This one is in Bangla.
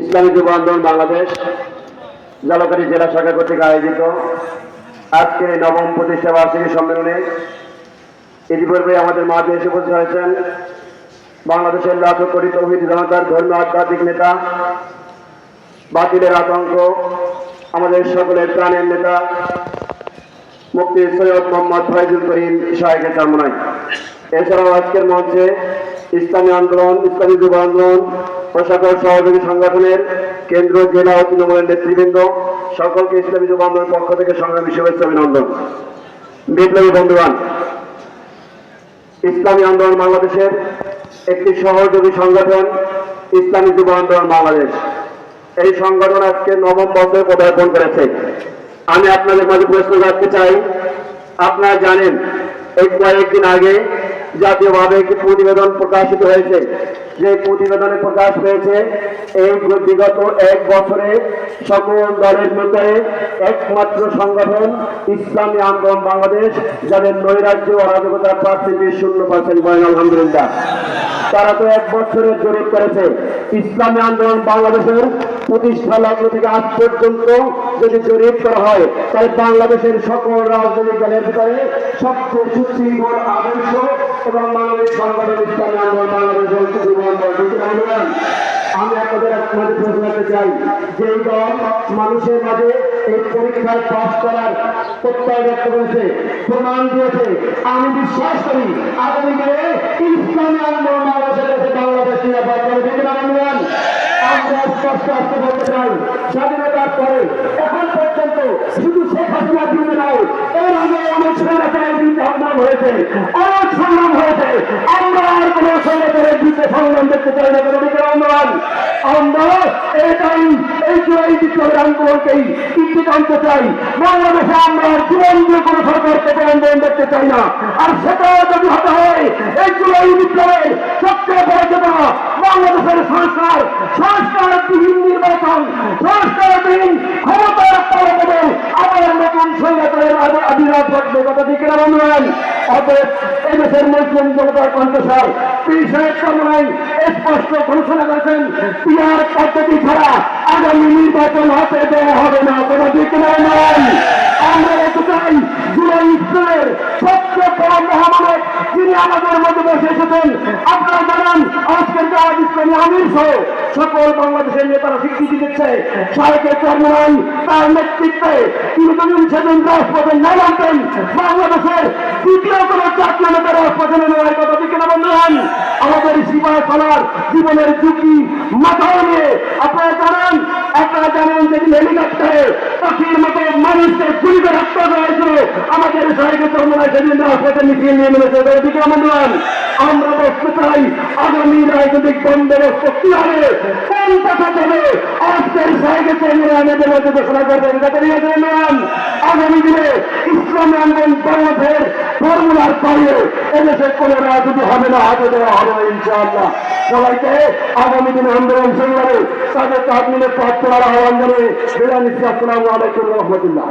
ইসলামী যুব আন্দোলন বাংলাদেশ ঝালকাঠি জেলা শাখা কর্তৃক আয়োজিত আজকের এই নবম প্রতিষ্ঠা বার্ষিকী সম্মেলনে ইতিপূর্বে আমাদের মাঝে এসে উপস্থিত হয়েছেন বাংলাদেশের লাখো কোটি তৌহিদ জনতার ধর্মীয় আধ্যাত্মিক নেতা, বাতিলের আতঙ্ক, আমাদের সকলের প্রাণের নেতা মুফতি সৈয়দ মোহাম্মদ ফয়জুল করিম সাহেবের চরমনাই। এছাড়াও আজকের মঞ্চে ইসলামী আন্দোলন, ইসলামী যুব আন্দোলন ও সকল সহযোগী সংগঠনের কেন্দ্র, জেলা ও তৃণমূলের নেতৃবৃন্দ সকলকে ইসলামী যুব আন্দোলনের পক্ষ থেকে সংগ্রামী শুভেচ্ছা অভিনন্দন। বিপ্লবী বন্ধুগণ, ইসলামী আন্দোলন বাংলাদেশের একটি সহযোগী সংগঠন ইসলামী যুব আন্দোলন বাংলাদেশ। এই সংগঠন আজকে নবম বছরে পদার্পণ করেছে। আমি আপনাদের মাঝে প্রশ্ন রাখতে চাই, আপনারা জানেন এই কয়েকদিন আগে জাতীয়ভাবে একটি প্রতিবেদন প্রকাশিত হয়েছে। যে প্রতিবেদনে প্রকাশ পেয়েছে এই বিগত এক বছরে সকল দলের ভিতরে একমাত্র সংগঠন ইসলামী আন্দোলন বাংলাদেশ, যাদের নৈরাজ্য অরাজকতার পার্সেন্টেজ 0% বলেন আলহামদুলিল্লাহ। তারা তো এক বছরের জরিপ করেছে। ইসলামী আন্দোলন বাংলাদেশের প্রতিষ্ঠা লগ্ন থেকে আজ পর্যন্ত যদি জরিপ করা হয়, তাহলে বাংলাদেশের সকল রাজনৈতিক দলের ভিতরে সবচেয়ে সুশৃঙ্খল আদর্শ এবং মানবিক সংগঠন ইসলামী আন্দোলন বাংলাদেশের আন্দোলন। আমি আপনাদের মাঝে প্রশ্ন করতে চাই, যে দল মানুষের মাঝে এই পরীক্ষায় পাস করার প্রত্যয় ব্যক্ত করেছে, প্রমাণ দিয়েছে, আমি বিশ্বাস করি আগামী দিনে ইসলামী আন্দোলন বাংলাদেশের কাছে বাংলাদেশ নিরাপদ করবে। আমরা স্পষ্ট আসতে বলতে চাই, স্বাধীনতার পরে এখন পর্যন্ত শুধু শেখ হাসিনা দিনে নয়, এর আগে অনেক স্বৈরাচারের বিরুদ্ধে সংগ্রাম হয়েছে, অনেক সংগ্রাম হয়েছে। আমরা আর কোন স্বৈরাচারের বিরুদ্ধে সংগ্রাম দেখতে চাই না। আন্দোলন আমরা এটাই এই বিপ্লবের আন্দোলনকেই ইঙ্গিত আনতে চাই। বাংলাদেশে আমরা জীবন দিয়ে কোনো সরকার থেকে আন্দোলন দেখতে চাই না। আর সেটা যদি হতে হয়, এই জুলাই বিপ্লবের সবচেয়ে বড় চেতনা বাংলাদেশের সংস্কারবিহীন নির্বাচন, সংস্কারবিহীন ক্ষমতার পরবর্তী আবার নতুন স্বৈরাচারের আবির্ভাব ঘটবে। কথা ঠিক না বন্ধুগণ? অতএব এই দেশের মুসলিম জনতার কণ্ঠস্বর পীর চরমনাই স্পষ্ট ঘোষণা করেছেন, পিআর পদ্ধতি ছাড়া আগামী নির্বাচন হতে দেওয়া হবে না। কথা ঠিক না বন্ধুগণ? আমরা বলতে চাই, জুলাই ইসলামের সবচেয়ে বড় মহামানব যিনি আমাদের মধ্যে বসে এসেছেন, আপনারা জানান আজকের জামাত ইসলামী আমির সহ সকল বাংলাদেশের নেতারা স্বীকৃতি দিচ্ছে শাহেখের চরমনাই তার নেতৃত্বে তিনি যদি সেদিন রাজপথে না নামতেন, বাংলাদেশের দ্বিতীয় কোন জাতীয় নেতা রাজপথে নেওয়ার কথা ঠিক না বন্ধুগণ? আমাদের সীমায় চলার জীবনের ঝুঁকি মাথায় নিয়ে আপনারা জানেন যেদিন হেলিকপ্টারে পাখির মতো মানুষকে গুলিতে হত্যা করা হয়েছিল, আমাদের শাহেখের চরমনাই সেদিন রাজপথে মিছিল নিয়ে নেমেছে। ঠিক না বন্ধুগণ? আমরা বলতে চাই, আগামী রাজনৈতিক বন্দোবস্ত কি হবে, কোন কথা চলে, আজকের শাহেখের চরমনাই আমাদের মধ্যে ঘোষণা করবেন। আগামী দিনে ইসলামী আন্দোলন বাংলাদেশের ফর্মুলার বাইরে এদেশে কোন রাজনীতি হবে না, হাতে দেওয়া হবে না ইনশাআল্লাহ। সবাইকে আগামী দিনে আন্দোলন সংগ্রামে তাদের তাহমিলের পথ চলার আহ্বান জানিয়ে বিদায় নিচ্ছি। আসসালামু আলাইকুম রহমতুল্লাহ।